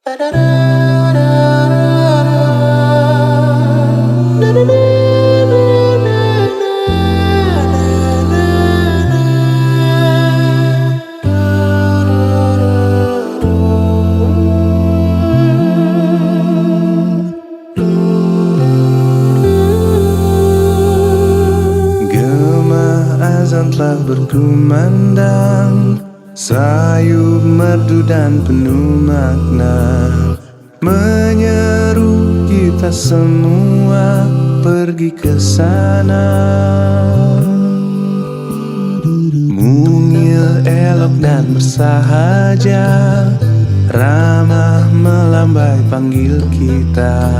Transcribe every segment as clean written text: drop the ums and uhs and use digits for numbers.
Azan telah berkumandang, sayu merdu dan penuh makna, menyeru kita semua pergi ke sana. Mungil elok dan bersahaja, ramah melambai panggil kita.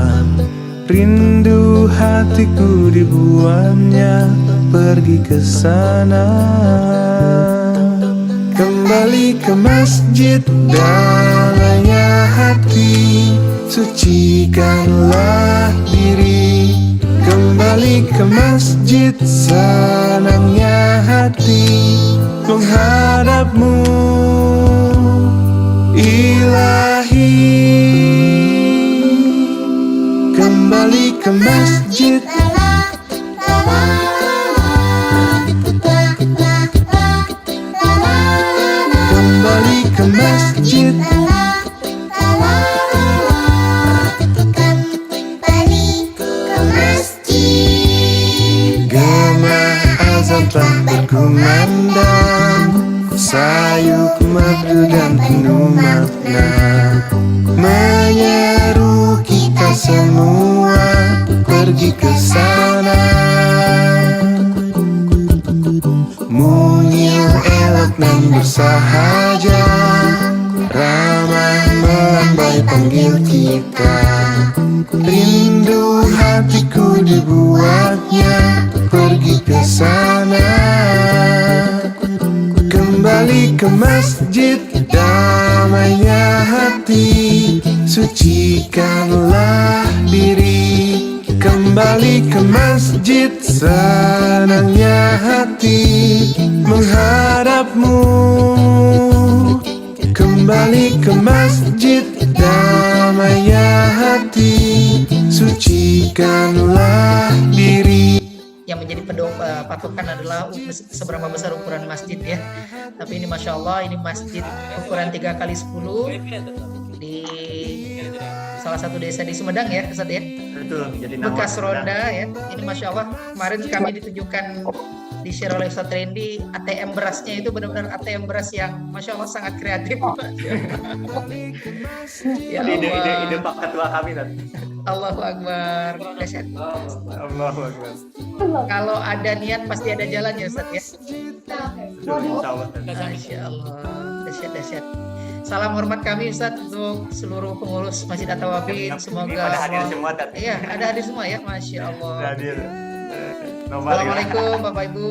Rindu hatiku dibuatnya pergi ke sana. Kembali ke masjid, damainya hati, sucikanlah diri. Kembali ke masjid, senangnya hati menghadapmu, Ilahi. Kembali ke masjid, kembali ke masjid, gema azan telah berkumandang, sayup merdu dan penuh makna, menyeru kita semua pergi ke sana. Mungil elok dan bersahaja, ramah melambai panggil kita. Rindu hatiku dibuatnya pergi ke sana. Kembali ke masjid, damainya hati, sucikanlah diri. Kembali ke masjid, senangnya hati menghadapmu. Kembali ke masjid, damainya hati, sucikanlah diri. Yang menjadi patokan adalah seberapa besar ukuran masjid ya. Tapi ini Masya Allah, ini masjid ukuran 3x10 di salah satu desa di Sumedang ya Ustaz ya. Betul, jadi bekas ronda ya. Ini Masya Allah, kemarin kami ditunjukkan di share oleh Ustaz Randy, ATM berasnya itu benar-benar ATM beras yang Masya Allah sangat kreatif. Ya Allah. Ide Pak Ketua kami tadi. Allahu Akbar. Dahsyat. Allahu Akbar. Kalau ada niat pasti ada jalan ya Ustaz ya. Insya Allah. Masya Allah. Dahsyat. Salam hormat kami Ustaz untuk seluruh pengurus Masjid At-Tawabin. Semoga ada hadir semua tadi. Iya, ada hadir semua ya. Masya Allah. Hadir. Assalamualaikum Bapak Ibu.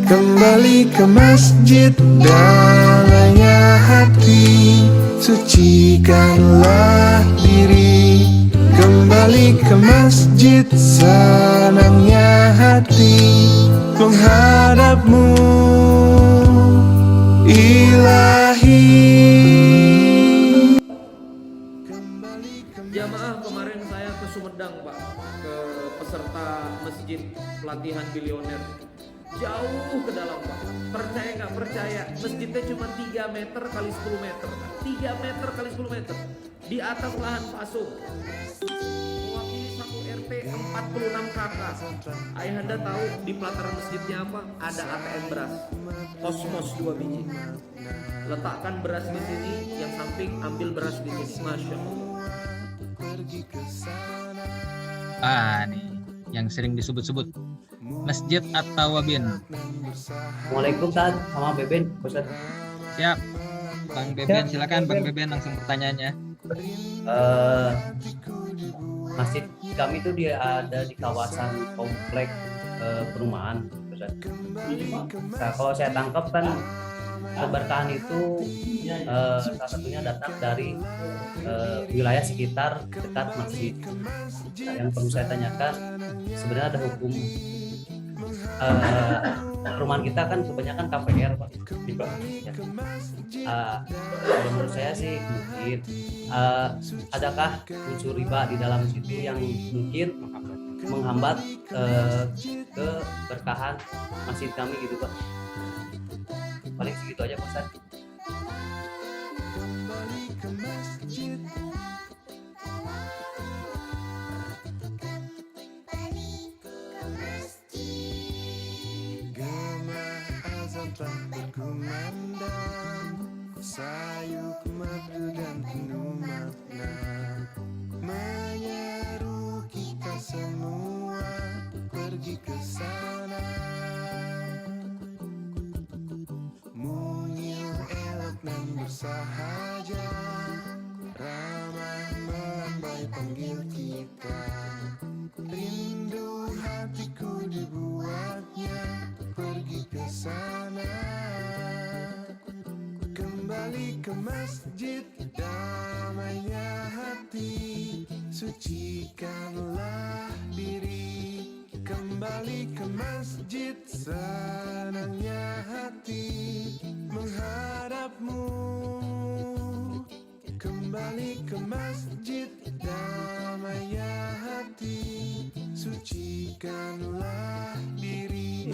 Kembali ke masjid, damainya hati, sucikanlah diri. Kembali ke masjid, senangnya hati menghadapmu, Ilahi. Jamaah, kemarin saya ke Sumedang Pak, ke peserta masjid pelatihan bilioner. Jauh ke dalam Pak, percaya nggak percaya, masjidnya cuma 3 meter kali 10 meter, 3 meter kali 10 meter, di atas lahan pasung, mewakili satu RT 46 kakak. Ayahanda tahu di pelataran masjidnya apa? Ada ATM beras, Osmos 2 biji. Letakkan beras di sini, yang samping ambil beras di sini. Masya Allah. Nih yang sering disebut-sebut Masjid At-Tawabin. Assalamualaikum Tad, sama Beben, Ustaz. Siap, Bang Beben, silakan Bang Beben langsung pertanyaannya. Masjid kami tuh dia ada di kawasan komplek perumahan, Ustaz. Nah, kalau saya tangkap kan keberkahan itu salah satunya datang dari wilayah sekitar dekat masjid. Yang perlu saya tanyakan, sebenarnya ada hukum perumahan kita kan kebanyakan KPR Pak. Ya. Kalau menurut saya sih mungkin adakah unsur riba di dalam situ yang mungkin menghambat keberkahan masjid kami gitu Pak. Paling segitu aja Pak Ustaz. Telah berkumandang, sayup merdu dan penuh makna, menyeru kita semua pergi ke sana. Mungil elok dan bersahaja, ramah melambai panggil kita. Rindu hatiku dibuatnya pergi ke sana, kembali ke masjid, damainya hati, sucikanlah diri. Kembali ke masjid, senangnya hati menghadapmu. Kembali ke masjid, damainya hati, sucikanlah diri.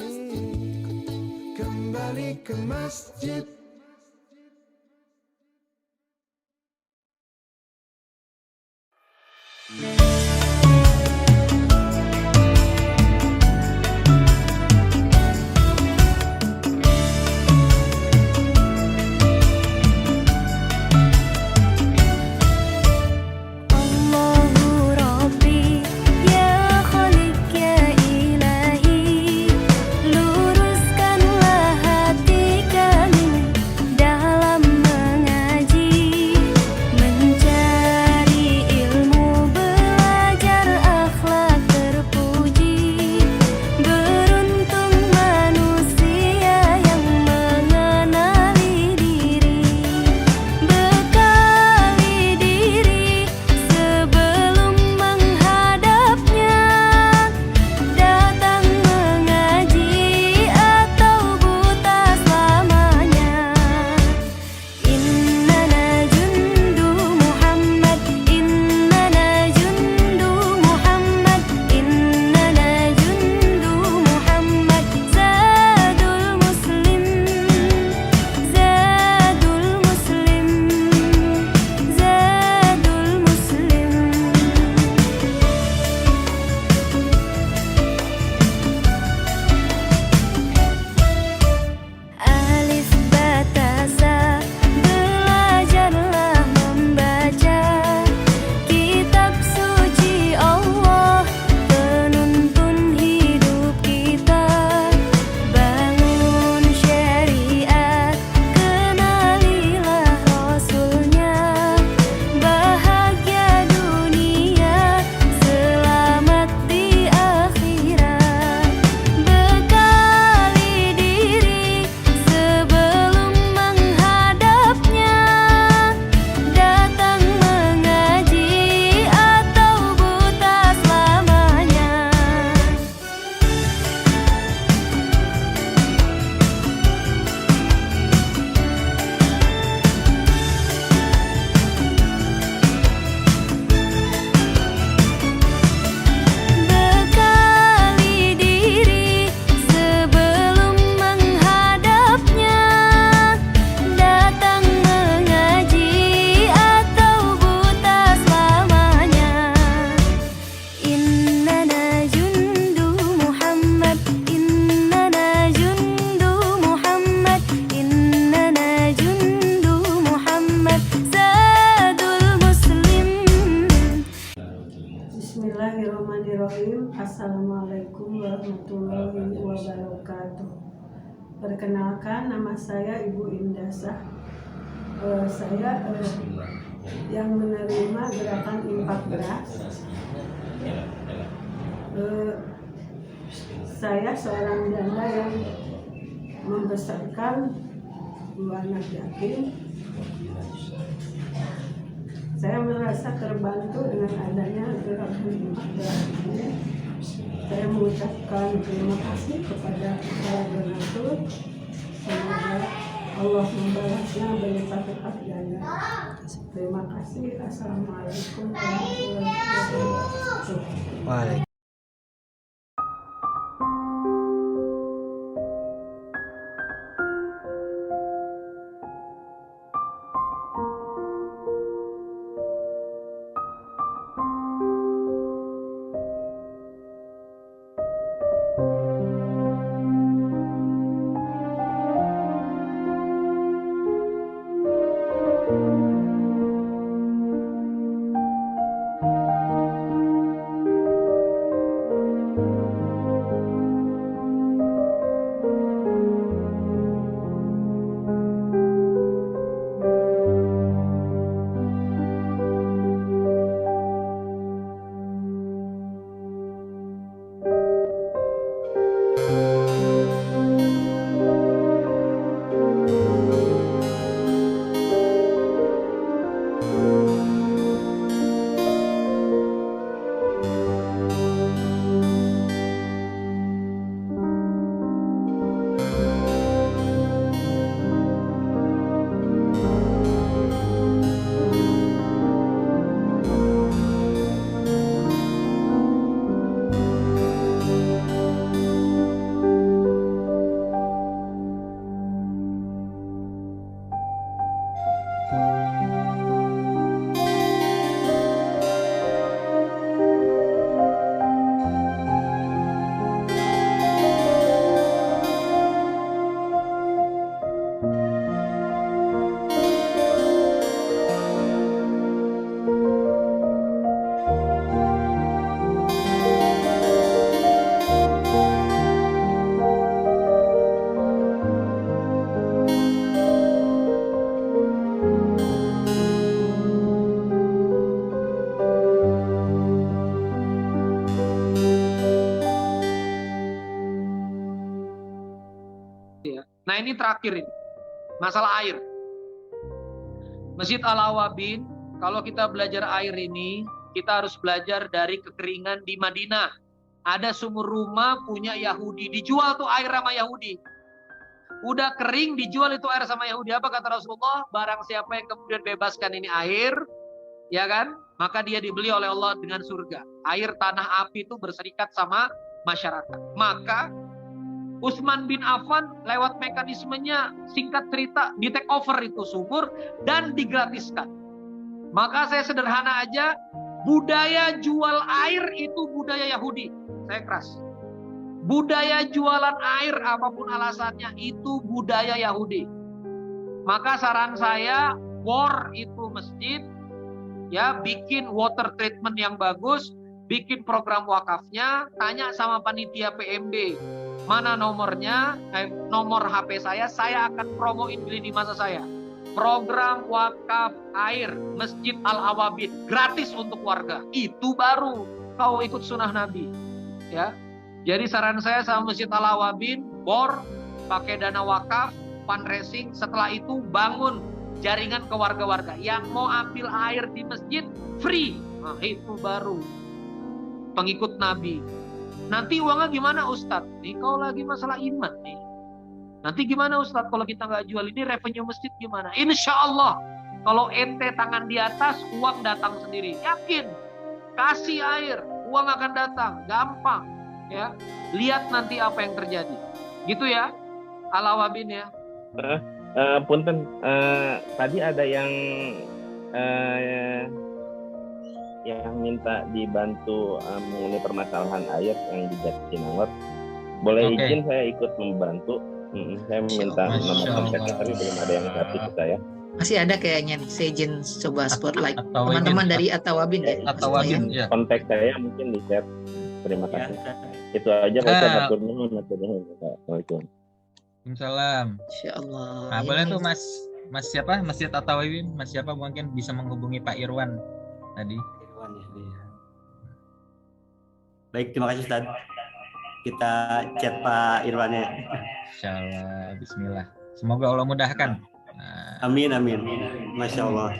Kembali ke masjid. Allahu Rabbi ya Khalik ya Ilahi, luruskanlah hati kami dalam mengaji, mencari ilmu, belajar akhlak terpuji. Beruntung manusia yang mengenali diri, bekali diri sebelum menghadapnya, datang mengaji atau buta selamanya. Innana jundu Muhammad, innana jundu Muhammad, innana jundu Muhammad. Zadul muslim, zadul muslim, zadul muslim. Alif batasa, belajarlah membaca kitab suci Allah, penuntun hidup kita. Bangun syariat, kenalilah Rasulnya, bahagia dunia, selamat di akhirat. Bekali diri sebelum menghadapnya, datang mengaji atau buta selamanya. Bekali diri sebelum menghadapnya, datang mengaji atau buta selamanya. Innana jundu Muhammad, innana jundu Muhammad, innana jundu Muhammad. Zadul muslim. Bismillahirrahmanirrahim. Assalamualaikum warahmatullahi wabarakatuh. Perkenalkan, nama saya Ibu Indasah. Saya yang menerima gerakan infak beras. Saya seorang janda yang membesarkan 2 anak yatim. Saya merasa terbantu dengan adanya gerakan infak beras ini. Saya mengucapkan terima kasih kepada para donatur. Semoga Allah membalasnya berlipat-lipat ganda. Terima kasih. Assalamualaikum warahmatullahi wabarakatuh. Waalaikumsalam. Nah ini terakhir ini, masalah air. Masjid Al-Awabin, kalau kita belajar air ini, kita harus belajar dari kekeringan di Madinah. Ada sumur rumah punya Yahudi, dijual tuh air sama Yahudi. Udah kering dijual itu air sama Yahudi. Apa kata Rasulullah? Barang siapa yang kemudian bebaskan ini air, ya kan? Maka dia dibeli oleh Allah dengan surga. Air tanah api itu berserikat sama masyarakat. Maka Utsman bin Affan lewat mekanismenya, singkat cerita, di take over itu sumur dan digratiskan. Maka saya sederhana aja, budaya jual air itu budaya Yahudi. Saya keras. Budaya jualan air apapun alasannya itu budaya Yahudi. Maka saran saya, war itu masjid, ya bikin water treatment yang bagus, bikin program wakafnya, tanya sama panitia PMB. Mana nomornya, nomor HP saya akan promoin di masa saya. Program wakaf air Masjid Al-Awabin gratis untuk warga. Itu baru kau ikut sunnah Nabi. Ya, jadi saran saya sama Masjid Al-Awabin, bor, pakai dana wakaf, fundraising. Setelah itu bangun jaringan ke warga-warga yang mau ambil air di masjid free. Nah, itu baru pengikut Nabi. Nanti uangnya gimana Ustadz? Nih kau lagi masalah iman nih. Nanti gimana Ustadz kalau kita nggak jual ini, revenue masjid gimana? Insya Allah kalau ente tangan di atas, uang datang sendiri. Yakin? Kasih air, uang akan datang. Gampang. Ya, lihat nanti apa yang terjadi. Gitu ya, Al-Awabin ya. Punten, tadi ada yang minta dibantu mengenai permasalahan air yang di Jatinangor. Boleh izin saya ikut membantu. Saya minta nomor kontaknya, tapi belum ada yang kasih ke saya. Masih ada kayaknya nih, saya izin coba spotlight teman-teman dari At-Tawabin ya. At-Tawabin ya. Kontak saya mungkin di share. Terima kasih. Itu aja Pak Ustaz. Assalamualaikum. Waalaikumsalam. Insyaallah. Nah, boleh tuh Mas siapa? Masjid At-Tawabin, Mas siapa mungkin bisa menghubungi Pak Irwan tadi. Baik, terima kasih Ustaz. Kita chat Pak Irwannya. Insyaallah, bismillah. Semoga Allah mudahkan. Amin, amin. Masya Allah.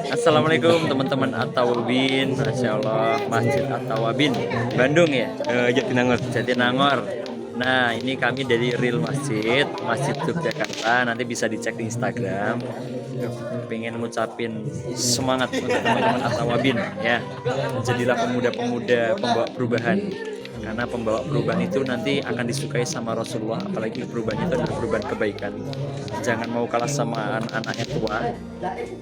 Assalamualaikum teman-teman At-Tawabin, Masya Allah, Masjid At-Tawabin, Bandung ya, Jatinangor. Nah, ini kami dari Real Masjid Yogyakarta. Nanti bisa dicek di Instagram. Pengen ngucapin semangat untuk teman-teman At-Tawabin ya. Jadilah pemuda-pemuda pembawa perubahan. Karena pembawa perubahan itu nanti akan disukai sama Rasulullah, apalagi perubahan itu adalah perubahan kebaikan. Jangan mau kalah sama anak-anak yang tua,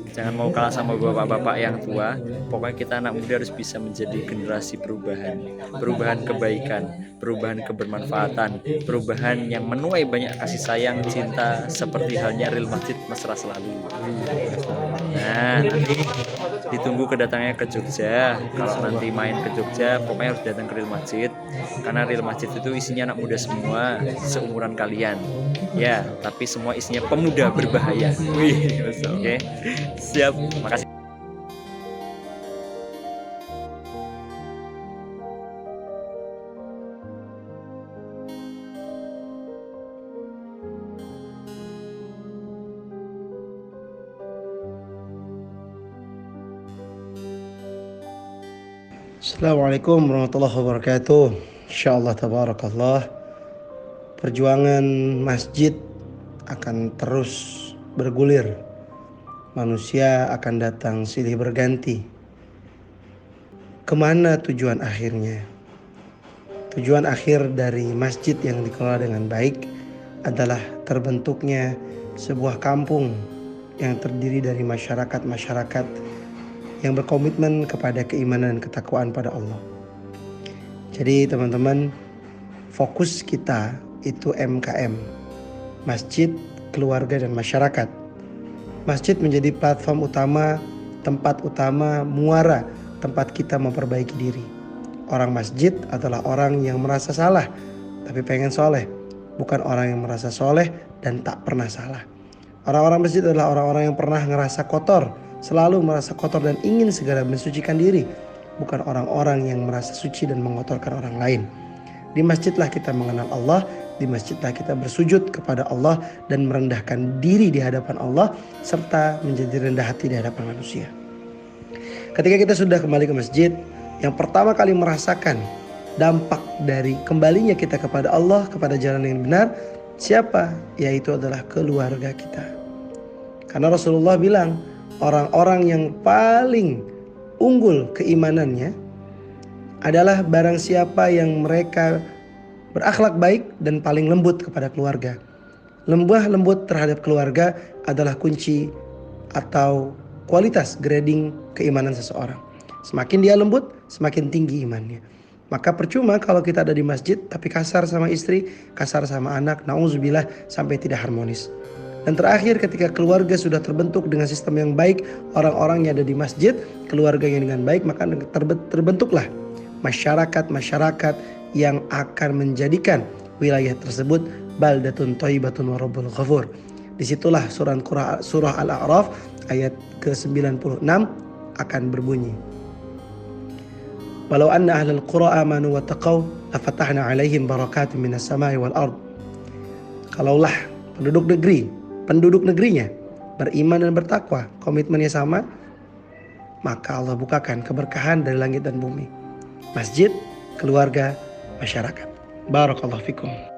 jangan mau kalah sama bapak-bapak yang tua. Pokoknya kita anak muda harus bisa menjadi generasi perubahan kebaikan, perubahan kebermanfaatan, perubahan yang menuai banyak kasih sayang, cinta, seperti halnya Real Masjid mesra selalu. Nah, nanti ditunggu kedatangannya ke Jogja. Kalau nanti main ke Jogja, pokoknya harus datang ke Real Masjid, karena Real Masjid itu isinya anak muda semua, seumuran kalian ya, tapi semua isinya pemuda berbahaya. Wih, oke, siap, makasih. Assalamualaikum warahmatullahi wabarakatuh. Insyaallah tabarakallah, perjuangan masjid akan terus bergulir. Manusia akan datang silih berganti. Kemana tujuan akhirnya? Tujuan akhir dari masjid yang dikelola dengan baik adalah terbentuknya sebuah kampung yang terdiri dari masyarakat-masyarakat yang berkomitmen kepada keimanan dan ketakwaan pada Allah. Jadi teman-teman, fokus kita itu MKM, masjid, keluarga, dan masyarakat. Masjid menjadi platform utama, tempat utama, muara, tempat kita memperbaiki diri. Orang masjid adalah orang yang merasa salah, tapi pengen soleh. Bukan orang yang merasa soleh dan tak pernah salah. Orang-orang masjid adalah orang-orang yang pernah ngerasa kotor, selalu merasa kotor dan ingin segera mensucikan diri, bukan orang-orang yang merasa suci dan mengotorkan orang lain. Di masjidlah kita mengenal Allah, di masjidlah kita bersujud kepada Allah dan merendahkan diri di hadapan Allah, serta menjadi rendah hati di hadapan manusia. Ketika kita sudah kembali ke masjid, yang pertama kali merasakan dampak dari kembalinya kita kepada Allah, kepada jalan yang benar, siapa? Yaitu adalah keluarga kita. Karena Rasulullah bilang, orang-orang yang paling unggul keimanannya adalah barang siapa yang mereka berakhlak baik dan paling lembut kepada keluarga. Lembut terhadap keluarga adalah kunci atau kualitas grading keimanan seseorang. Semakin dia lembut, semakin tinggi imannya. Maka percuma kalau kita ada di masjid tapi kasar sama istri, kasar sama anak, na'udzubillah, sampai tidak harmonis. Dan terakhir, ketika keluarga sudah terbentuk dengan sistem yang baik, orang-orang yang ada di masjid, keluarga yang dengan baik, maka terbentuklah masyarakat-masyarakat yang akan menjadikan wilayah tersebut baldatun thayyibatun wa rabbul ghafur. Disitulah surah Al-A'raf ayat ke-96 akan berbunyi. Walau anna ahlal qura amanu wa taqaw lafatahna alaihim barakatin minas samai wal ard. Kalaulah penduduk negerinya beriman dan bertakwa, komitmennya sama, maka Allah bukakan keberkahan dari langit dan bumi. Masjid, keluarga, masyarakat. Barakallahu fikum.